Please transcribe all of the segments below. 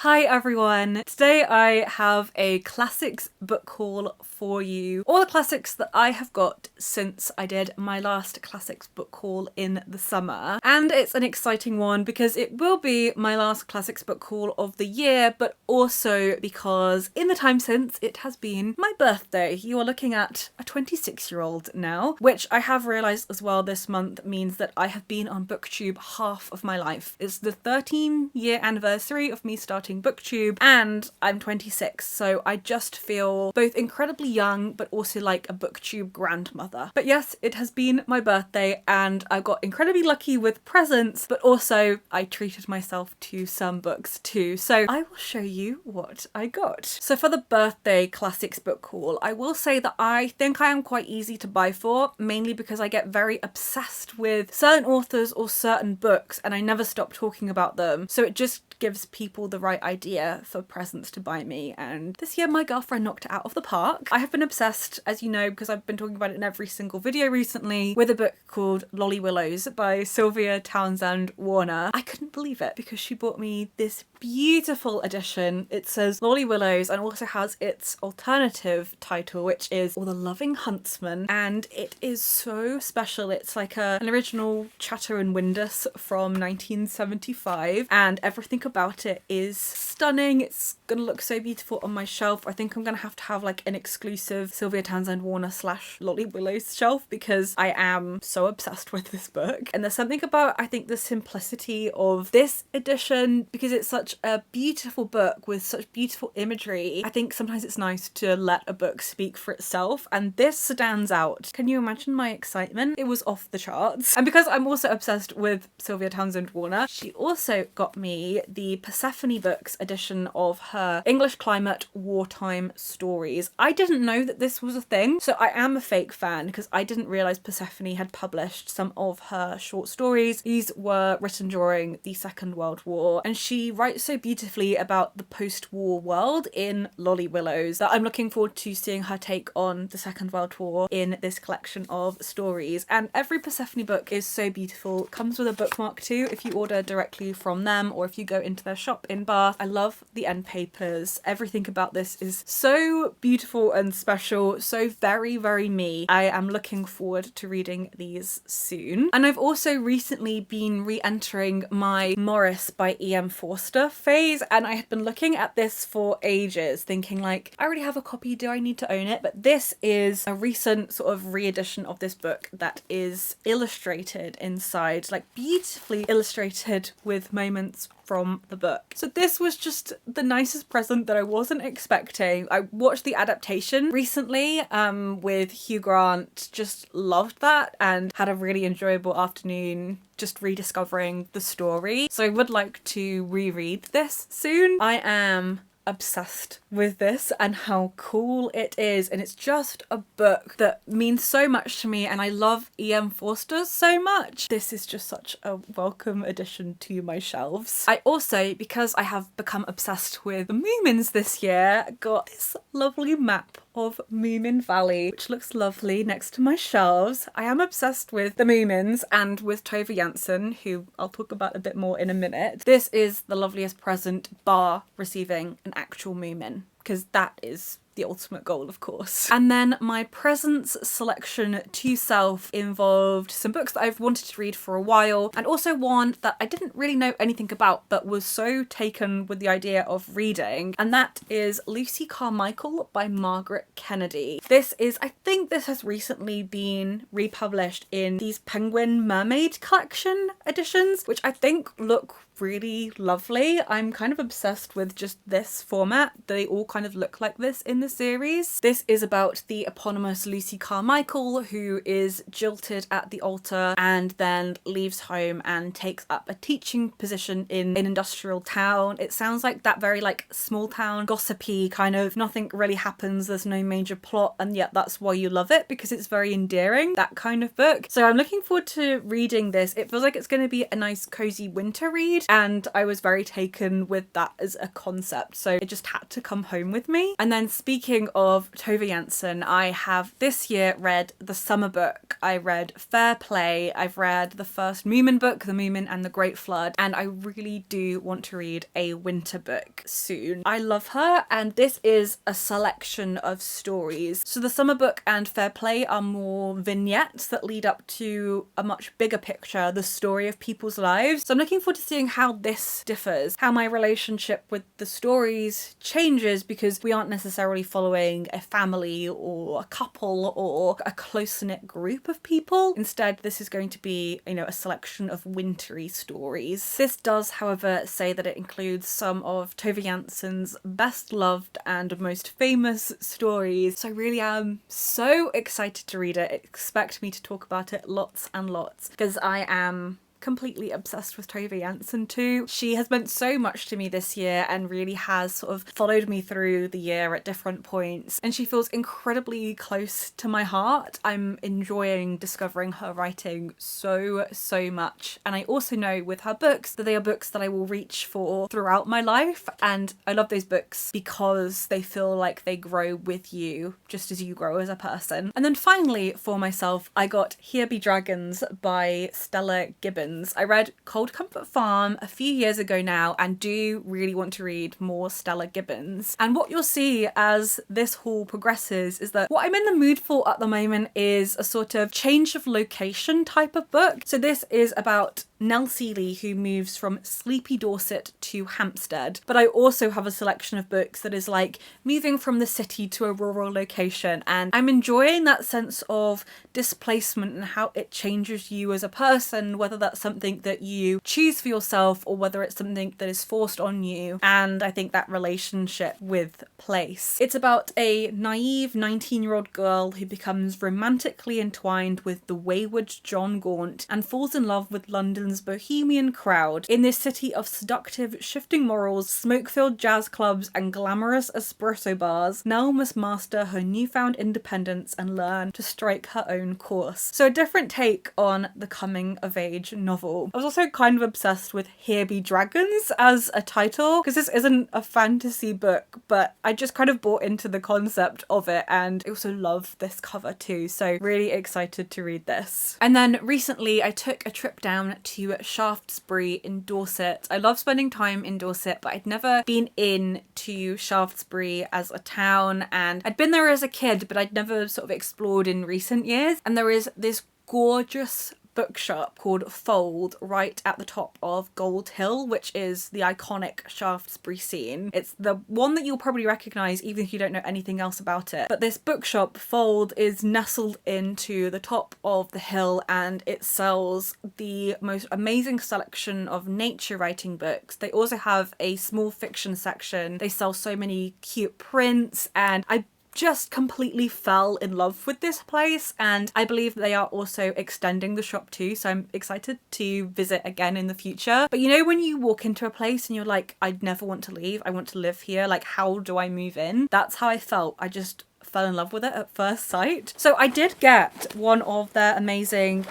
Hi everyone! Today I have a classics book haul for you. All the classics that I have got since I did my last classics book haul in the summer. And it's an exciting one because it will be my last classics book haul of the year, but also because in the time since it has been my birthday. You are looking at a 26-year-old now, which I have realised as well this month means that I have been on BookTube half of my life. It's the 13-year anniversary of me starting BookTube and I'm 26, so I just feel both incredibly young but also like a BookTube grandmother. But yes, it has been my birthday and I got incredibly lucky with presents, but also I treated myself to some books too, so I will show you what I got. So for the birthday classics book haul, I will say that I think I am quite easy to buy for, mainly because I get very obsessed with certain authors or certain books and I never stop talking about them, so it just gives people the right idea for presents to buy me, and this year my girlfriend knocked it out of the park. I have been obsessed, as you know, because I've been talking about it in every single video recently, with a book called Willowes by Sylvia Townsend Warner. I couldn't believe it because she bought me this beautiful edition. It says Willowes and also has its alternative title, which is Or the Loving Huntsman, and it is so special. It's like an original Chatto and Windus from 1975 and everything about it is stunning. It's gonna look so beautiful on my shelf. I think I'm gonna have to have like an exclusive Sylvia Townsend Warner / Willowes shelf because I am so obsessed with this book. And there's something about, I think, the simplicity of this edition because it's such a beautiful book with such beautiful imagery. I think sometimes it's nice to let a book speak for itself, and this stands out. Can you imagine my excitement? It was off the charts. And because I'm also obsessed with Sylvia Townsend Warner, she also got me the Persephone Books edition of her English climate wartime stories. I didn't know that this was a thing, so I am a fake fan because I didn't realise Persephone had published some of her short stories. These were written during the Second World War, and she writes so beautifully about the post-war world in Willowes that I'm looking forward to seeing her take on the Second World War in this collection of stories. And every Persephone book is so beautiful. It comes with a bookmark too if you order directly from them or if you go into their shop in Bath. I love the end papers. Everything about this is so beautiful and special, so very, very me. I am looking forward to reading these soon. And I've also recently been re-entering my Maurice by EM Forster phase, and I had been looking at this for ages thinking like, I already have a copy, do I need to own it? But this is a recent sort of re-edition of this book that is illustrated inside, like beautifully illustrated with moments from the book. So this was just the nicest present that I wasn't expecting. I watched the adaptation recently with Hugh Grant, just loved that and had a really enjoyable afternoon just rediscovering the story. So I would like to reread this soon. I am obsessed with this and how cool it is, and it's just a book that means so much to me, and I love EM Forster so much. This is just such a welcome addition to my shelves. I also, because I have become obsessed with the Moomins this year, got this lovely map of Moomin Valley, which looks lovely next to my shelves. I am obsessed with the Moomins and with Tove Jansson, who I'll talk about a bit more in a minute. This is the loveliest present bar receiving an actual Moomin, because that is the ultimate goal, of course. And then my presents selection to self involved some books that I've wanted to read for a while, and also one that I didn't really know anything about but was so taken with the idea of reading, and that is Lucy Carmichael by Margaret Kennedy. This is, I think this has recently been republished in these Penguin Mermaid collection editions, which I think look really lovely. I'm kind of obsessed with just this format. They all kind of look like this in the series. This is about the eponymous Lucy Carmichael, who is jilted at the altar and then leaves home and takes up a teaching position in an industrial town. It sounds like that very like small town gossipy kind of, nothing really happens, there's no major plot, and yet that's why you love it because it's very endearing, that kind of book. So I'm looking forward to reading this. It feels like it's going to be a nice cozy winter read, and I was very taken with that as a concept, so it just had to come home with me. And then speaking of Tove Jansson, I have this year read the summer book. I read Fair Play, I've read the first Moomin book, The Moomin and the Great Flood, and I really do want to read a winter book soon. I love her, and this is a selection of stories. So the summer book and Fair Play are more vignettes that lead up to a much bigger picture, the story of people's lives. So I'm looking forward to seeing how this differs, how my relationship with the stories changes, because we aren't necessarily following a family or a couple or a close-knit group of people. Instead, this is going to be, you know, a selection of wintry stories. This does, however, say that it includes some of Tove Jansson's best loved and most famous stories. So I really am so excited to read it. Expect me to talk about it lots and lots, because I am completely obsessed with Tove Jansson too. She has meant so much to me this year and really has sort of followed me through the year at different points, and she feels incredibly close to my heart. I'm enjoying discovering her writing so much, and I also know with her books that they are books that I will reach for throughout my life, and I love those books because they feel like they grow with you just as you grow as a person. And then finally for myself, I got Here Be Dragons by Stella Gibbons. I read Cold Comfort Farm a few years ago now and do really want to read more Stella Gibbons. And what you'll see as this haul progresses is that what I'm in the mood for at the moment is a sort of change of location type of book. So this is about Nell Seeley, who moves from sleepy Dorset to Hampstead. But I also have a selection of books that is like moving from the city to a rural location, and I'm enjoying that sense of displacement and how it changes you as a person, whether that's something that you choose for yourself or whether it's something that is forced on you. And I think that relationship with place. It's about a naive 19-year-old girl who becomes romantically entwined with the wayward John Gaunt and falls in love with London's bohemian crowd. In this city of seductive, shifting morals, smoke-filled jazz clubs and glamorous espresso bars, Nell must master her newfound independence and learn to strike her own course. So a different take on the coming-of-age novel. I was also kind of obsessed with Here Be Dragons as a title, because this isn't a fantasy book, but I just kind of bought into the concept of it, and I also love this cover too, so really excited to read this. And then recently I took a trip down to Shaftesbury in Dorset. I love spending time in Dorset, but I'd never been in to Shaftesbury as a town, and I'd been there as a kid, but I'd never sort of explored in recent years. And there is this gorgeous bookshop called Fold right at the top of Gold Hill, which is the iconic Shaftesbury scene. It's the one that you'll probably recognise even if you don't know anything else about it. But this bookshop, Fold, is nestled into the top of the hill, and it sells the most amazing selection of nature writing books. They also have a small fiction section. They sell so many cute prints, and I just completely fell in love with this place, and I believe they are also extending the shop too, so I'm excited to visit again in the future. But you know when you walk into a place and you're like, I'd never want to leave, I want to live here, like how do I move in? That's how I felt. I just fell in love with it at first sight. So I did get one of their amazing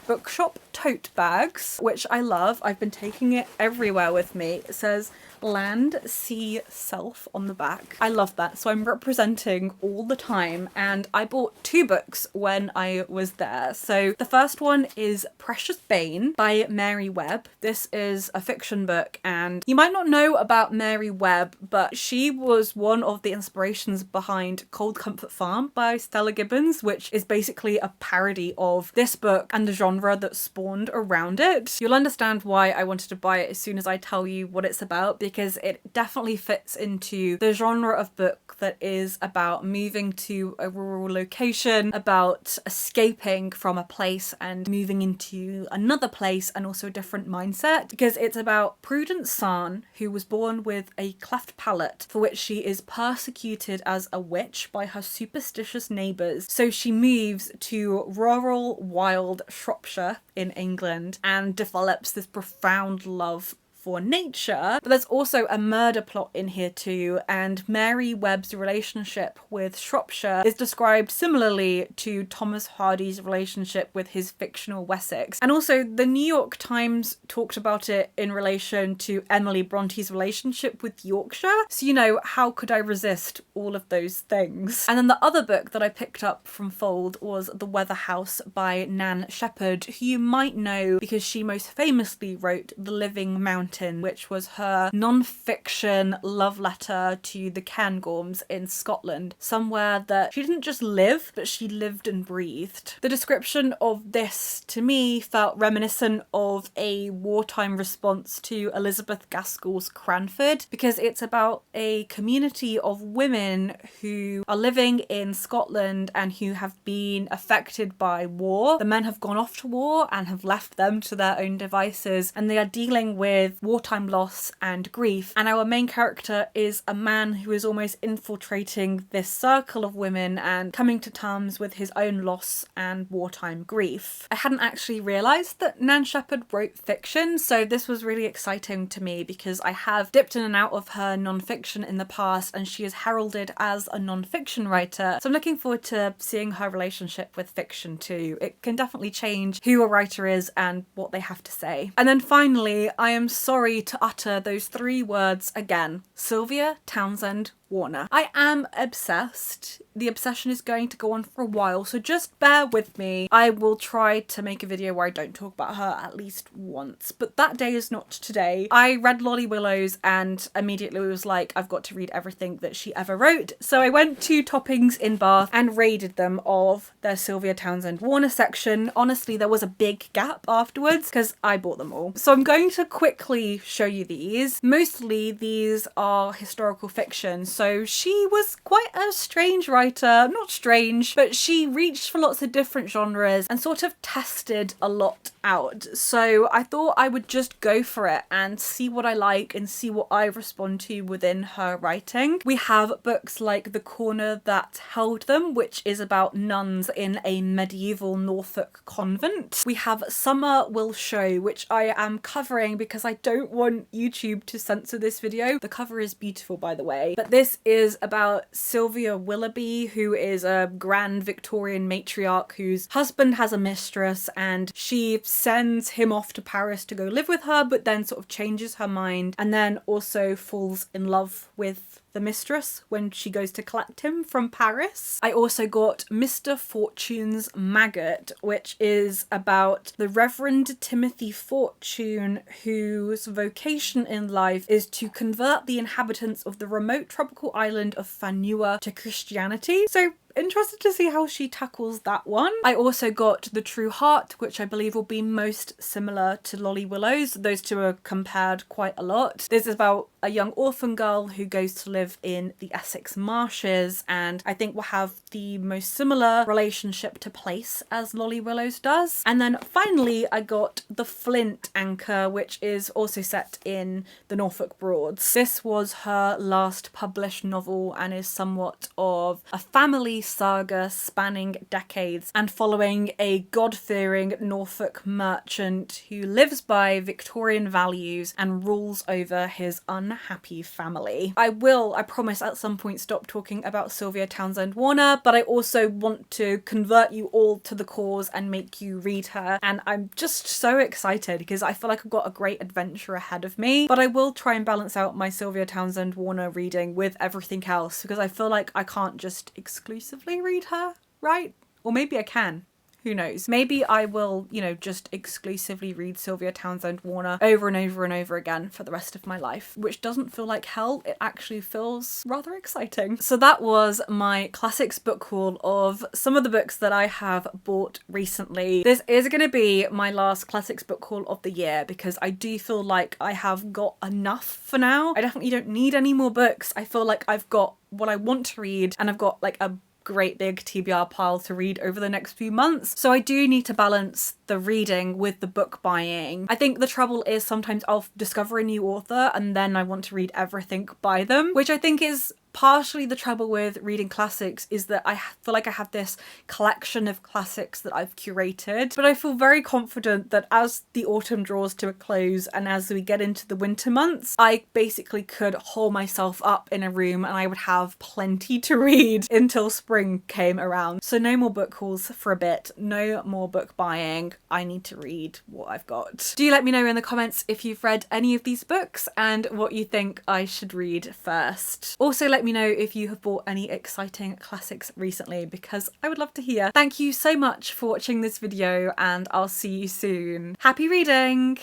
bookshop tote bags, which I love. I've been taking it everywhere with me. It says Land, Sea, Self on the back. I love that, so I'm representing all the time, and I bought 2 books when I was there. So the first one is Precious Bane by Mary Webb. This is a fiction book, and you might not know about Mary Webb, but she was one of the inspirations behind Cold Comfort Farm by Stella Gibbons, which is basically a parody of this book and the genre that spawned around it. You'll understand why I wanted to buy it as soon as I tell you what it's about, because it definitely fits into the genre of book that is about moving to a rural location, about escaping from a place and moving into another place, and also a different mindset, because it's about Prudence Sarn, who was born with a cleft palate for which she is persecuted as a witch by her superstitious neighbours. So she moves to rural, wild Shropshire in England and develops this profound love for nature, but there's also a murder plot in here too, and Mary Webb's relationship with Shropshire is described similarly to Thomas Hardy's relationship with his fictional Wessex. And also the New York Times talked about it in relation to Emily Bronte's relationship with Yorkshire. So, you know, how could I resist all of those things? And then the other book that I picked up from Fold was The Weatherhouse by Nan Shepherd, who you might know because she most famously wrote The Living Mountain, which was her non-fiction love letter to the Cairngorms in Scotland, somewhere that she didn't just live, but she lived and breathed. The description of this, to me, felt reminiscent of a wartime response to Elizabeth Gaskell's Cranford, because it's about a community of women who are living in Scotland and who have been affected by war. The men have gone off to war and have left them to their own devices, and they are dealing with wartime loss and grief. And our main character is a man who is almost infiltrating this circle of women and coming to terms with his own loss and wartime grief. I hadn't actually realised that Nan Shepherd wrote fiction, so this was really exciting to me because I have dipped in and out of her non-fiction in the past, and she is heralded as a non-fiction writer. So I'm looking forward to seeing her relationship with fiction too. It can definitely change who a writer is and what they have to say. And then finally, I am sorry to utter those three words again: Sylvia Townsend Warner. I am obsessed. The obsession is going to go on for a while, so just bear with me. I will try to make a video where I don't talk about her at least once, but that day is not today. I read Lolly Willowes and immediately was like, I've got to read everything that she ever wrote. So I went to Toppings in Bath and raided them of their Sylvia Townsend Warner section. Honestly, there was a big gap afterwards because I bought them all. So I'm going to quickly show you these. Mostly these are historical fiction. So she was quite a strange writer, not strange, but she reached for lots of different genres and sort of tested a lot out. So I thought I would just go for it and see what I like and see what I respond to within her writing. We have books like The Corner That Held Them, which is about nuns in a medieval Norfolk convent. We have Summer Will Show, which I am covering because I don't want YouTube to censor this video. The cover is beautiful, by the way, but this is about Sylvia Willoughby, who is a grand Victorian matriarch whose husband has a mistress, and she sends him off to Paris to go live with her, but then sort of changes her mind and then also falls in love with the mistress when she goes to collect him from Paris. I also got Mr. Fortune's Maggot, which is about the Reverend Timothy Fortune, whose vocation in life is to convert the inhabitants of the remote tropical island of Fanua to Christianity. So interested to see how she tackles that one. I also got The True Heart, which I believe will be most similar to Lolly Willowes. Those two are compared quite a lot. This is about a young orphan girl who goes to live in the Essex marshes, and I think will have the most similar relationship to place as Lolly Willowes does. And then finally I got The Flint Anchor, which is also set in the Norfolk Broads. This was her last published novel and is somewhat of a family saga spanning decades and following a God-fearing Norfolk merchant who lives by Victorian values and rules over his unhappy family. I promise at some point stop talking about Sylvia Townsend Warner, but I also want to convert you all to the cause and make you read her, and I'm just so excited because I feel like I've got a great adventure ahead of me. But I will try and balance out my Sylvia Townsend Warner reading with everything else because I feel like I can't just exclusively read her, right? Or maybe I can. Who knows? Maybe I will, just exclusively read Sylvia Townsend Warner over and over and over again for the rest of my life, which doesn't feel like hell. It actually feels rather exciting. So that was my classics book haul of some of the books that I have bought recently. This is going to be my last classics book haul of the year because I do feel like I have got enough for now. I definitely don't need any more books. I feel like I've got what I want to read and I've got like a great big TBR pile to read over the next few months. So I do need to balance the reading with the book buying. I think the trouble is sometimes I'll discover a new author and then I want to read everything by them, which I think is partially the trouble with reading classics is that I feel like I have this collection of classics that I've curated, but I feel very confident that as the autumn draws to a close and as we get into the winter months, I basically could hole myself up in a room and I would have plenty to read until spring came around. So no more book hauls for a bit, no more book buying. I need to read what I've got. Do let me know in the comments if you've read any of these books and what you think I should read first. Also let me know if you have bought any exciting classics recently, because I would love to hear. Thank you so much for watching this video and I'll see you soon. Happy reading!